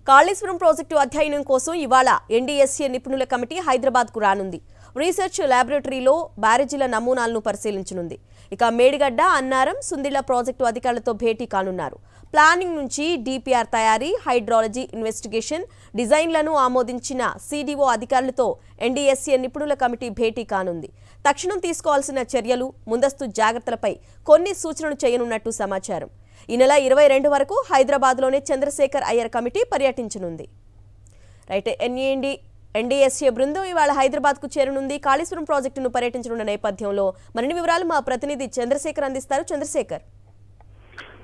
Kaleshwaram project అధ్యయనం కోసం ఇవాళ ఎన్డీఎస్ఏ నిపుణుల కమిటీ హైదరాబాద్కు రానుంది. రీసెర్చ్ ల్యాబొరేటరీలో బ్యారేజీల నమూనాలను పరిశీలించనుంది. ఇక మేడిగడ్డ, అన్నారం, సుందిళ్ల ప్రాజెక్టు అధికారులతో భేటీ కానున్నారు. ప్లానింగ్ నుంచి డీపీఆర్ తయారీ, హైడ్రాలజీ ఇన్వెస్టిగేషన్, డిజైన్లను ఆమోదించిన సీడీఓ అధికారులతో ఎన్డీఎస్ఏ నిపుణుల కమిటీ భేటీ కానుంది. తక్షణం తీసుకోవాల్సిన చర్యలు, ముందస్తు జాగ్రత్తలపై కొన్ని సూచనలు చేయనున్నట్టు సమాచారం. ఈ నెల 22 వరకు హైదరాబాద్లోనే చంద్రశేఖర్ అయ్యర్ కమిటీ పర్యటించనుంది. రైట్, ఎన్డీఎస్ఏ బృందం ఇవాళ హైదరాబాద్కు చేరనుంది. కాళేశ్వరం ప్రాజెక్టును పర్యటించనున్న నేపథ్యంలో మరిన్ని వివరాలు మా ప్రతినిధి చంద్రశేఖర్ అందిస్తారు. చంద్రశేఖర్,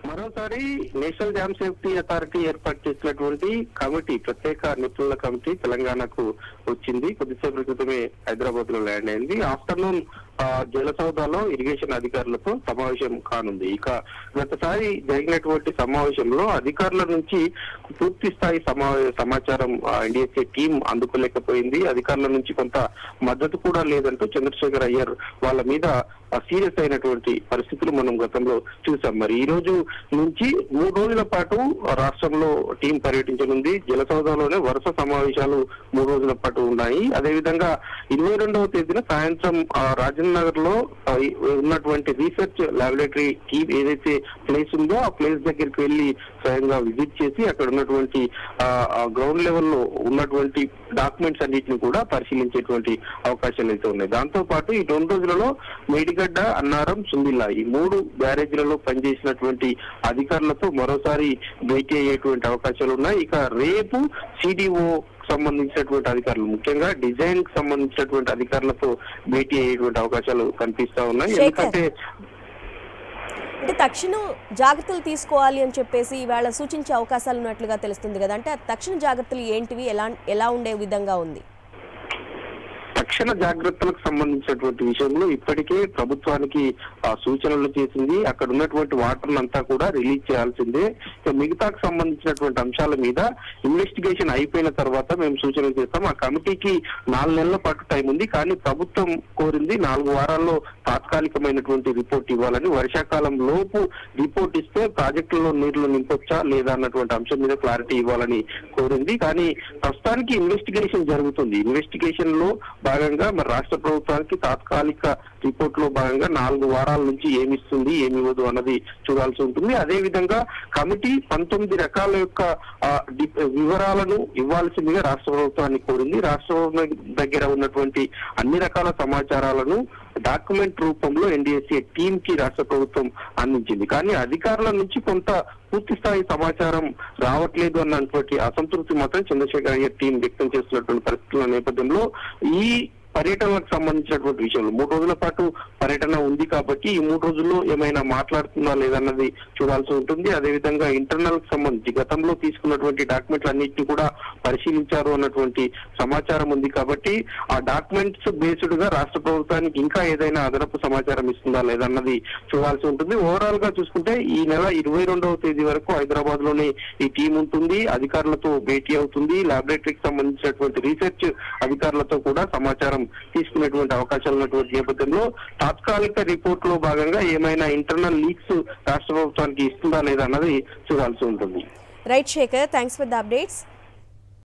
మరోసారి నేషనల్ డ్యామ్ సేఫ్టీ అథారిటీ ఏర్పాటు చేసినటువంటి కమిటీ, ప్రత్యేక నిపుణుల కమిటీ తెలంగాణకు వచ్చింది. కొద్దిసేపటి క్రితమే హైదరాబాద్ లో ల్యాండ్ అయింది. ఆఫ్టర్నూన్ జలసౌదాలో ఇరిగేషన్ అధికారులతో సమావేశం కానుంది. ఇక గతసారి జరిగినటువంటి సమావేశంలో అధికారుల నుంచి పూర్తి స్థాయి సమాచారం ఎన్డీఎస్ఏ టీం అందుకోలేకపోయింది. అధికారుల నుంచి కొంత మద్దతు కూడా లేదంటూ చంద్రశేఖర్ అయ్యర్ వాళ్ళ మీద సీరియస్ అయినటువంటి పరిస్థితులు మనం గతంలో చూసాం. మరి ఈ రోజు నుంచి 3 రోజుల పాటు రాష్ట్రంలో టీం పర్యటించనుంది. జలసౌదాలోనే వరుస సమావేశాలు 3 రోజుల పాటు ఉన్నాయి. అదేవిధంగా 22వ తేదీన సాయంత్రం రాజేంద్ర నగర్ లో ఉన్నటువంటి రీసెర్చ్ ల్యాబొరేటరీ టీం ఏదైతే ప్లేస్ ఉందో ఆ ప్లేస్ దగ్గరికి వెళ్లి స్వయంగా విజిట్ చేసి అక్కడ ఉన్నటువంటి గ్రౌండ్ లెవెల్లో ఉన్నటువంటి డాక్యుమెంట్స్ అన్నింటిని కూడా పరిశీలించేటువంటి అవకాశాలు అయితే ఉన్నాయి. దాంతో పాటు ఈ 2 రోజులలో మేడిగడ్డ, అన్నారం, సుందిళ్ల ఈ 3 బ్యారేజీలలో పనిచేసినటువంటి అధికారులతో మరోసారి భేటీ అయ్యేటువంటి అవకాశాలు ఉన్నాయి. ఇక రేపు సిడిఓ సంబంధించినటువంటి అధికారులు, ముఖ్యంగా డిజైన్ కి సంబంధించినటువంటి అధికారులతో భేటీ అయ్యేటువంటి అవకాశాలు కనిపిస్తా ఉన్నాయి. ఎందుకంటే తక్షణ జాగ్రత్తలు తీసుకోవాలి అని చెప్పేసి ఇవాళ సూచించే అవకాశాలు ఉన్నట్లుగా తెలుస్తుంది కదా. అంటే తక్షణ జాగ్రత్తలు ఏంటివి, ఎలా ఉండే విధంగా ఉంది? తక్షణ జాగ్రత్తలకు సంబంధించినటువంటి విషయంలో ఇప్పటికే ప్రభుత్వానికి సూచనలు చేసింది. అక్కడ ఉన్నటువంటి వాటర్ అంతా కూడా రిలీజ్ చేయాల్సిందే. మిగతాకు సంబంధించినటువంటి అంశాల మీద ఇన్వెస్టిగేషన్ అయిపోయిన తర్వాత మేము సూచనలు చేస్తాం. ఆ కమిటీకి 4 నెలల పాటు టైం ఉంది. కానీ ప్రభుత్వం కోరింది 4 వారాల్లో తాత్కాలికమైనటువంటి రిపోర్ట్ ఇవ్వాలని. వర్షాకాలం లోపు రిపోర్ట్ ఇస్తే ప్రాజెక్టులలో నీళ్లు నింపొచ్చా లేదా అన్నటువంటి అంశం మీద క్లారిటీ ఇవ్వాలని కోరింది. కానీ ప్రస్తుతానికి ఇన్వెస్టిగేషన్ జరుగుతుంది. ఇన్వెస్టిగేషన్ లో భాగంగా మరి రాష్ట్ర ప్రభుత్వానికి తాత్కాలిక రిపోర్ట్ లో భాగంగా 4 వారాల నుంచి ఏమిస్తుంది, ఏమివ్వదు అన్నది చూడాల్సి ఉంటుంది. అదే విధంగా కమిటీ 19 రకాల యొక్క వివరాలను ఇవ్వాల్సిందిగా రాష్ట్ర ప్రభుత్వాన్ని కోరింది. రాష్ట్ర ప్రభుత్వం దగ్గర ఉన్నటువంటి అన్ని రకాల సమాచారాలను డాక్యుమెంట్ రూపంలో ఎన్డీఎస్ఏ టీం కి రాష్ట్ర ప్రభుత్వం అందించింది. కానీ అధికారుల నుంచి కొంత పూర్తి స్థాయి సమాచారం రావట్లేదు అన్నటువంటి అసంతృప్తి మాత్రం చంద్రశేఖర్ అయ్యర్ టీం వ్యక్తం చేస్తున్నటువంటి పరిస్థితుల నేపథ్యంలో ఈ పర్యటనకు సంబంధించినటువంటి విషయంలో 3 రోజుల పాటు పర్యటన ఉంది కాబట్టి ఈ 3 రోజుల్లో ఏమైనా మాట్లాడుతుందా లేదన్నది చూడాల్సి ఉంటుంది. అదేవిధంగా ఇంటర్నల్ కి సంబంధించి గతంలో తీసుకున్నటువంటి డాక్యుమెంట్లు అన్నింటినీ కూడా పరిశీలించారు అన్నటువంటి సమాచారం ఉంది కాబట్టి ఆ డాక్యుమెంట్స్ బేస్డ్ గా రాష్ట్ర ప్రభుత్వానికి ఇంకా ఏదైనా అదనపు సమాచారం ఇస్తుందా లేదన్నది చూడాల్సి ఉంటుంది. ఓవరాల్ గా చూసుకుంటే ఈ నెల 22వ తేదీ వరకు హైదరాబాద్ లోనే ఈ టీం ఉంటుంది. అధికారులతో భేటీ అవుతుంది. ల్యాబొరేటరీకి సంబంధించినటువంటి రీసెర్చ్ అధికారులతో కూడా సమాచారం తీసుకునేటువంటి అవకాశాలు ఉన్నటువంటి నేపథ్యంలో తాత్కాలిక రిపోర్ట్ లో భాగంగా ఏమైనా ఇంటర్నల్ లీక్స్ రాష్ట్ర ప్రభుత్వానికి ఇస్తుందా లేదా అన్నది చూడాల్సి ఉంటుంది. Right Shekhar, thanks for the updates.